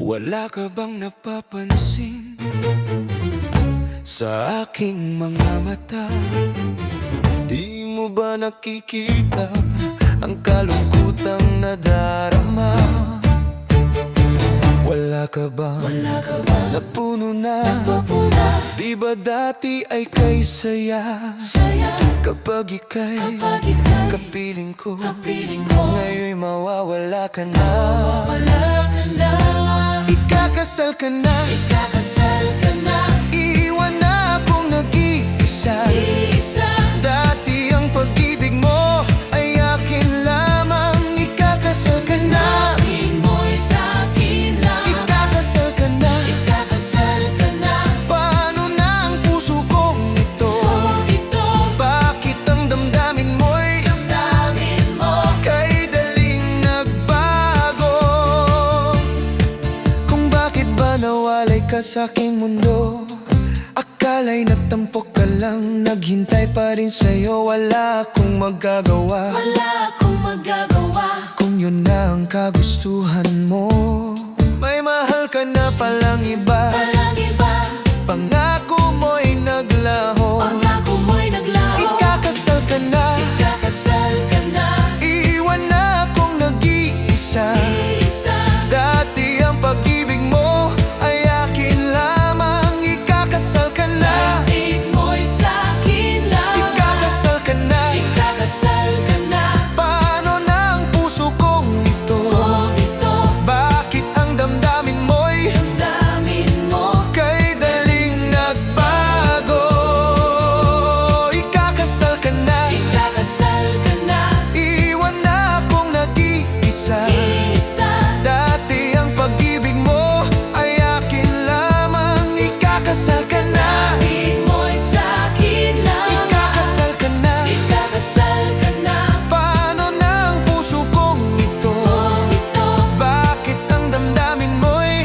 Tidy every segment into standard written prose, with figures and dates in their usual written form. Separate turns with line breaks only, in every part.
Wala ka bang napapansin sa aking mga mata? Di mo ba nakikita ang kalungkutang nadarama? Wala ka bang napuno na? Di ba dati ay kay saya? Kapag ika'y kapiling ko, ngayon'y mawawala ka na. Ikakasal ka na, iiwan na akong nag-iisa. Dati ang pag-ibig mo ay akin lamang. Ikakasal ka na, ikakasal ka na. Paano na ang puso kong ito? Bakit ang damdamin mo'y kay daling nagbago? Kung bakit ba nawalay ka sa aking mundo? Akala'y nagtampok ka lang, naghintay pa rin sa'yo. Wala akong magagawa, kung yun na ang kagustuhan mo. May mahal ka na palang iba, pangako mo'y naglaho. Ikakasal ka na, iiwan na akong nag-iisa. Dati ang pag-ibig mo ay akin lamang. Ikakasal ka na, ikakasal ka na. Paano na ang puso kong ito? Bakit ang damdamin mo'y kay daling nagbago? Ikakasal ka na, iiwan na akong nag-iisa. Dati ang pag-ibig mo ay akin lamang. Ikakasal ka na, ikakasal ka na. Paano na ang puso kong ito? Bakit ang damdamin mo'y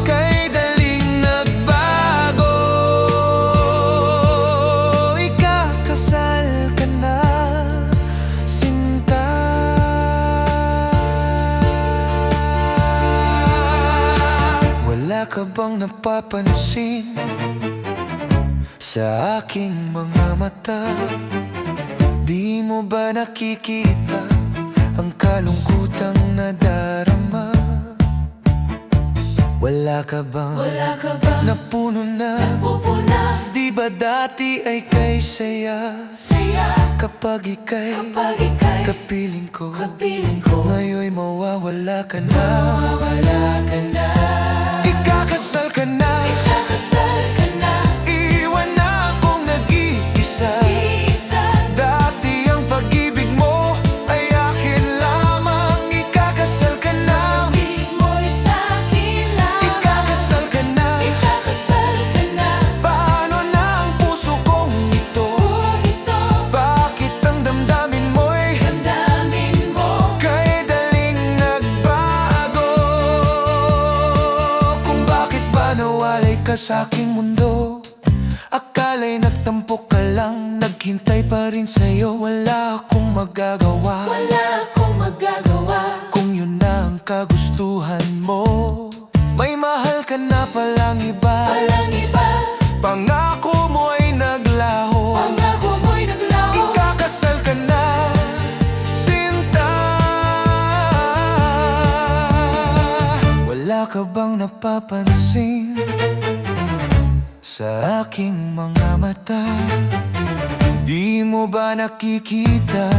kay daling nagbago? Ikakasal ka na, sinta. Wala ka bang napapansin sa aking mga mata? Di mo ba nakikita ang kalungkutang nadarama? Wala ka bang napuno na? Di ba dati ay kay saya? Kapag ika'y kapiling ko, ngayon'y mawawala ka na. Ikakasal ka na, iiwan na akong nag-iisa. Dati ang pag-ibig mo ay akin lamang. Ikakasal ka na, ikakasal ka na. Paano na ang puso kong ito? Bakit ang damdamin mo'y kay daling nagbago? Kung bakit ba nawalay ka sa aking mundo? Akala'y nagtampok ka lang, naghintay pa rin sa'yo. Wala akong magagawa, kung yun na ang kagustuhan mo. May mahal ka na palang iba, pangako mo ay naglaho. Ikakasal ka na, sinta. Wala ka bang napapansin sa aking mga mata? Di mo ba nakikita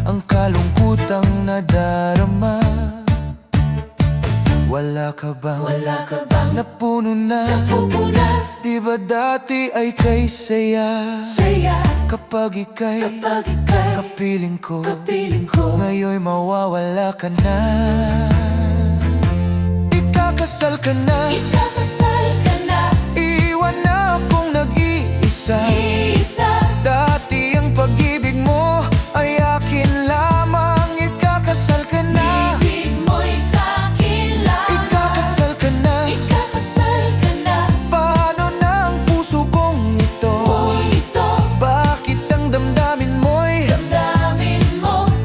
ang kalungkutang nadarama? Wala ka bang napuno na? Di ba dati ay kay saya? Kapag ika'y kapiling ko, ngayon'y mawawala ka na. Ikakasal ka na, iiwan na akong nag-iisa. Dati ang pag-ibig mo ay akin lamang. Ikakasal ka na, ikakasal ka na. Paano na ang puso kong ito? Bakit ang damdamin mo'y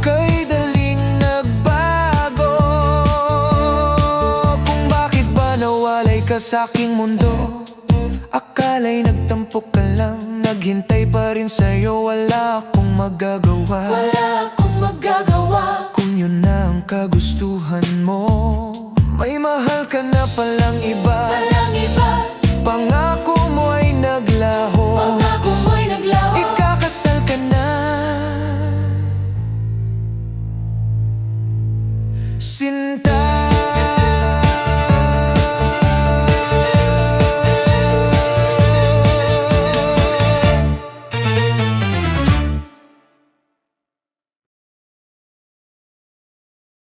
kay daling nagbago? ka sa aking mundo. Akala'y nagtampok ka lang, naghintay pa rin sa'yo. Wala akong magagawa.